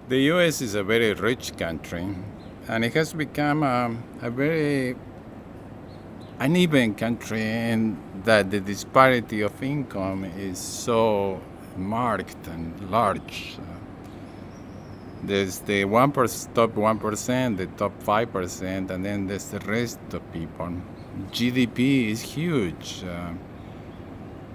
The U.S. is a very rich country, and it has become a very uneven country in that the disparity of income is so marked and large. There's the top 1%, the top 5%, and then there's the rest of people. GDP is huge,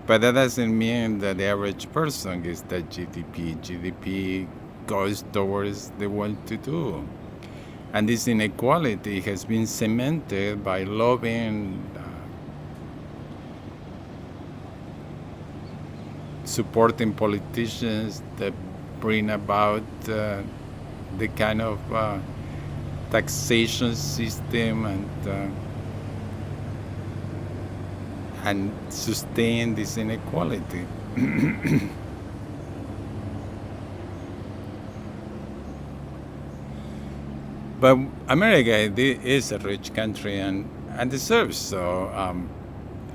but that doesn't mean that the average person gets that GDP. GDP goes towards the well-to-do. And this inequality has been cemented by lobbying, supporting politicians that bring about the kind of taxation system and sustain this inequality. But America is a rich country and deserves so.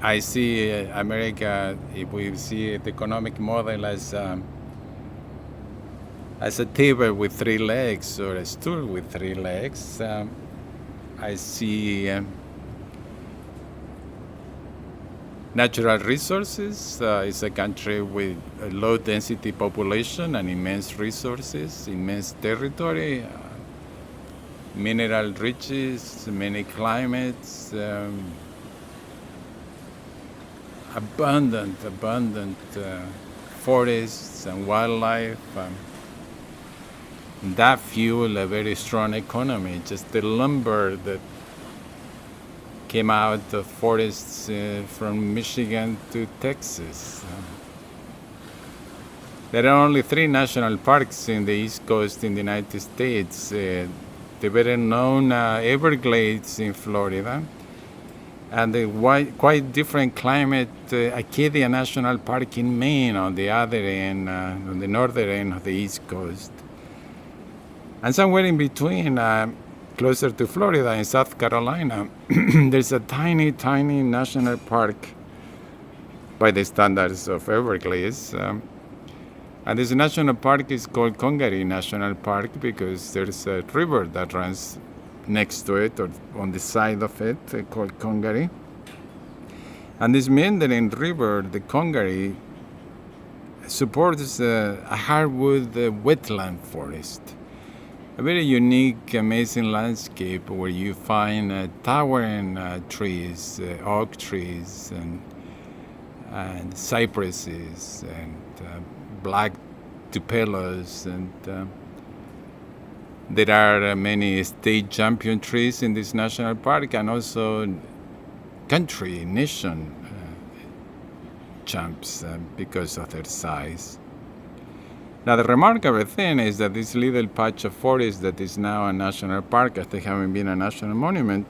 I see America, if we see the economic model as a table with 3 legs or a stool with 3 legs, I see natural resources. It's a country with a low density population and immense resources, immense territory, mineral riches, many climates, abundant forests and wildlife. That fuel a very strong economy. Just the lumber that came out of forests from Michigan to Texas. There are only 3 national parks in the East Coast in the United States. The better known Everglades in Florida, and the quite different climate Acadia National Park in Maine on the other end, on the northern end of the East Coast. And somewhere in between, closer to Florida in South Carolina, there's a tiny national park by the standards of Everglades. And this national park is called Congaree National Park because there's a river that runs next to it or on the side of it called Congaree. And this meandering river, the Congaree, supports a hardwood wetland forest. A very unique, amazing landscape where you find towering trees, oak trees, and cypresses, and black tupelos, and there are many state champion trees in this national park, and also country nation champs because of their size. Now the remarkable thing is that this little patch of forest that is now a national park after having been a national monument,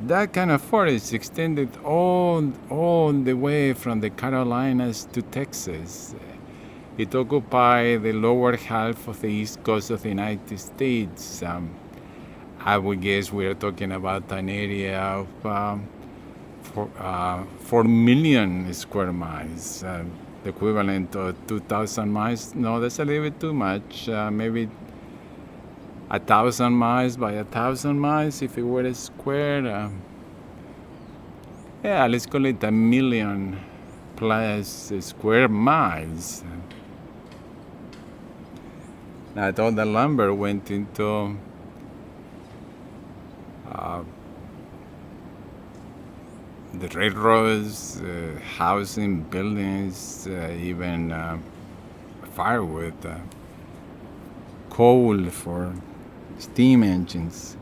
that kind of forest extended all the way from the Carolinas to Texas. It occupied the lower half of the east coast of the United States. I would guess we are talking about an area of 4 million square miles, the equivalent of 2,000 miles. No, that's a little bit too much. Maybe 1,000 miles by 1,000 miles if it were a square. Yeah, let's call it 1 million plus square miles. Now, all the lumber went into the railroads, housing, buildings, even firewood, coal for steam engines.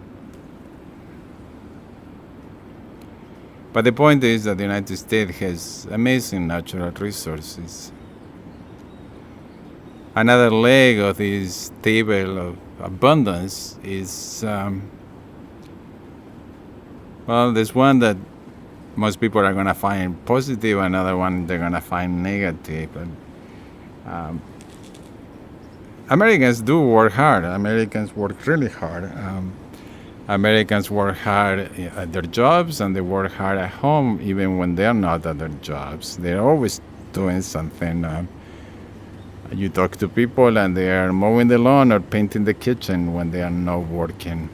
But the point is that the United States has amazing natural resources. Another leg of this table of abundance is, there's one that most people are going to find positive, another one they're going to find negative. Americans do work hard. Americans work really hard. Americans work hard at their jobs, and they work hard at home even when they're not at their jobs. They're always doing something. You talk to people and they are mowing the lawn or painting the kitchen when they are not working.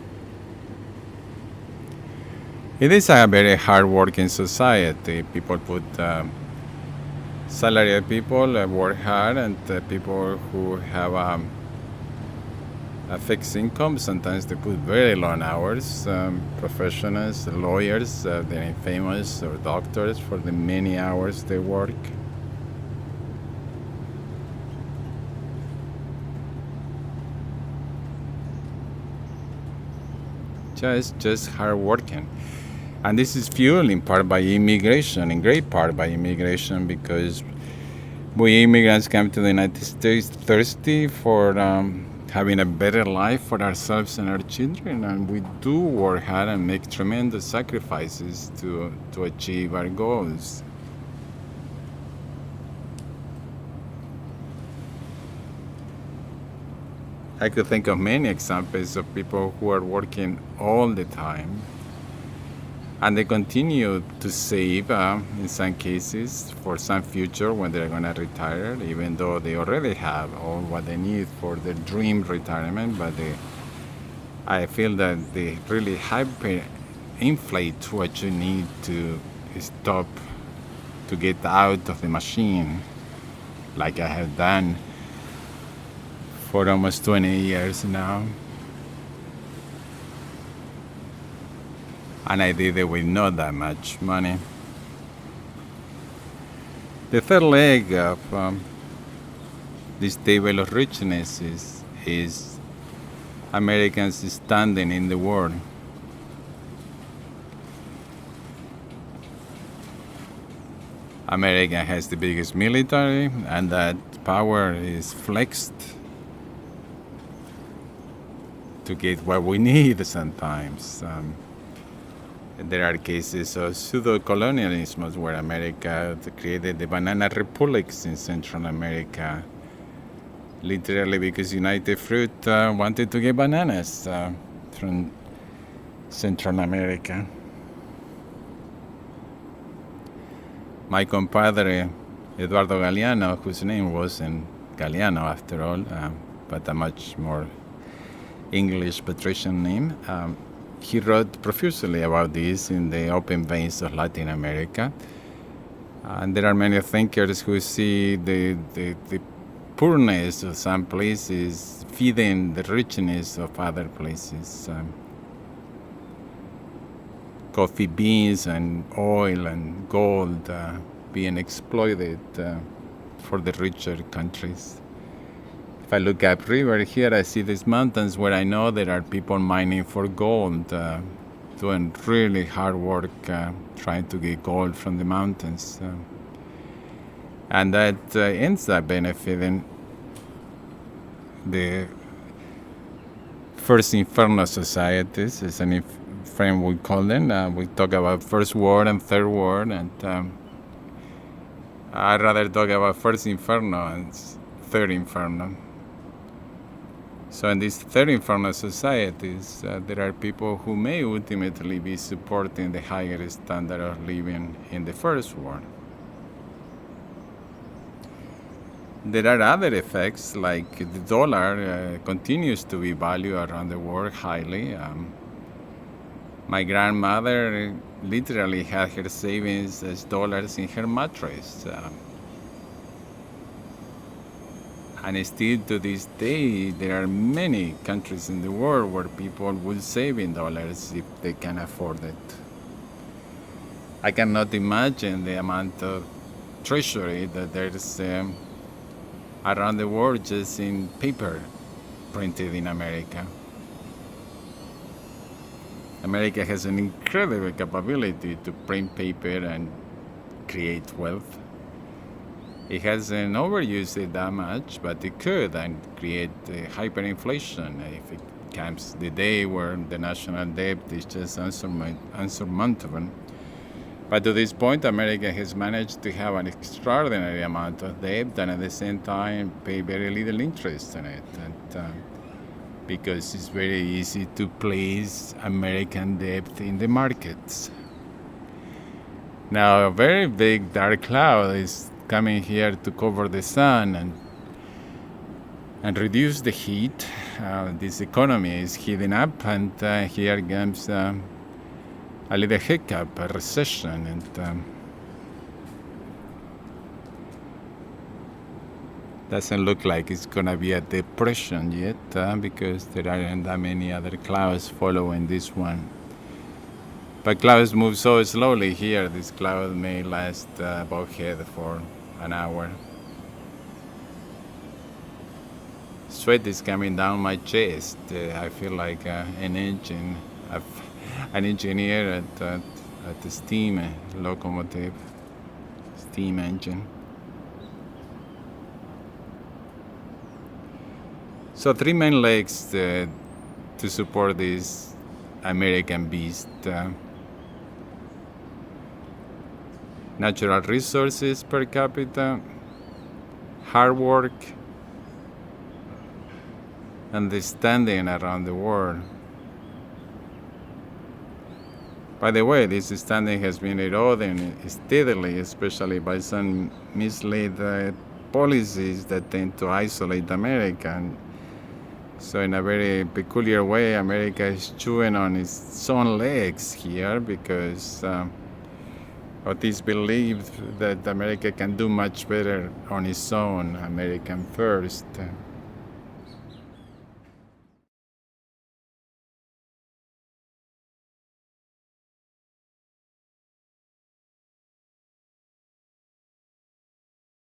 It is a very hard-working society. People put salaried people work hard, and people who have a fixed income, sometimes they put very long hours. Professionals, lawyers, they're famous, or doctors for the many hours they work. Just hard working. And this is fueled in part by immigration, in great part by immigration, because we immigrants come to the United States thirsty for having a better life for ourselves and our children, and we do work hard and make tremendous sacrifices to achieve our goals. I could think of many examples of people who are working all the time, and they continue to save, in some cases, for some future when they're going to retire, even though they already have all what they need for their dream retirement. But I feel that they really hyper-inflate what you need to stop, to get out of the machine, like I have done for almost 20 years now. And I did it with not that much money. The third leg of this table of richness is Americans standing in the world. America has the biggest military, and that power is flexed to get what we need sometimes. There are cases of pseudo-colonialism where America created the banana republics in Central America, literally because United Fruit wanted to get bananas from Central America. My compadre, Eduardo Galeano, whose name wasn't Galeano after all, but a much more English patrician name, he wrote profusely about this in the open veins of Latin America. And there are many thinkers who see the poorness of some places feeding the richness of other places. Coffee beans and oil and gold being exploited for the richer countries. If I look upriver here, I see these mountains where I know there are people mining for gold, doing really hard work, trying to get gold from the mountains. And that ends up benefiting the first inferno societies, as any friend would call them. We talk about first world and third world, and I'd rather talk about first inferno and third inferno. So in these third inferno societies, there are people who may ultimately be supporting the higher standard of living in the first world. There are other effects, like the dollar continues to be valued around the world highly. My grandmother literally had her savings as dollars in her mattress. And still to this day, there are many countries in the world where people will save in dollars if they can afford it. I cannot imagine the amount of treasury that there's around the world just in paper printed in America. America has an incredible capability to print paper and create wealth. It hasn't overused it that much, but it could and create hyperinflation if it comes the day where the national debt is just unsurmountable. But to this point, America has managed to have an extraordinary amount of debt and at the same time pay very little interest on it. And, because it's very easy to place American debt in the markets. Now, a very big dark cloud is coming here to cover the sun, and and reduce the heat. This economy is heating up, and here comes a little hiccup, a recession, and doesn't look like it's gonna be a depression yet because there aren't that many other clouds following this one. But clouds move so slowly here. This cloud may last above head for an hour. Sweat is coming down my chest. I feel like an engineer at the steam locomotive, steam engine. So 3 main legs to support this American beast. Natural resources per capita, hard work, understanding around the world. By the way, this standing has been eroding steadily, especially by some misled policies that tend to isolate America. And so in a very peculiar way, America is chewing on its own legs here because it is believed that America can do much better on its own, American first.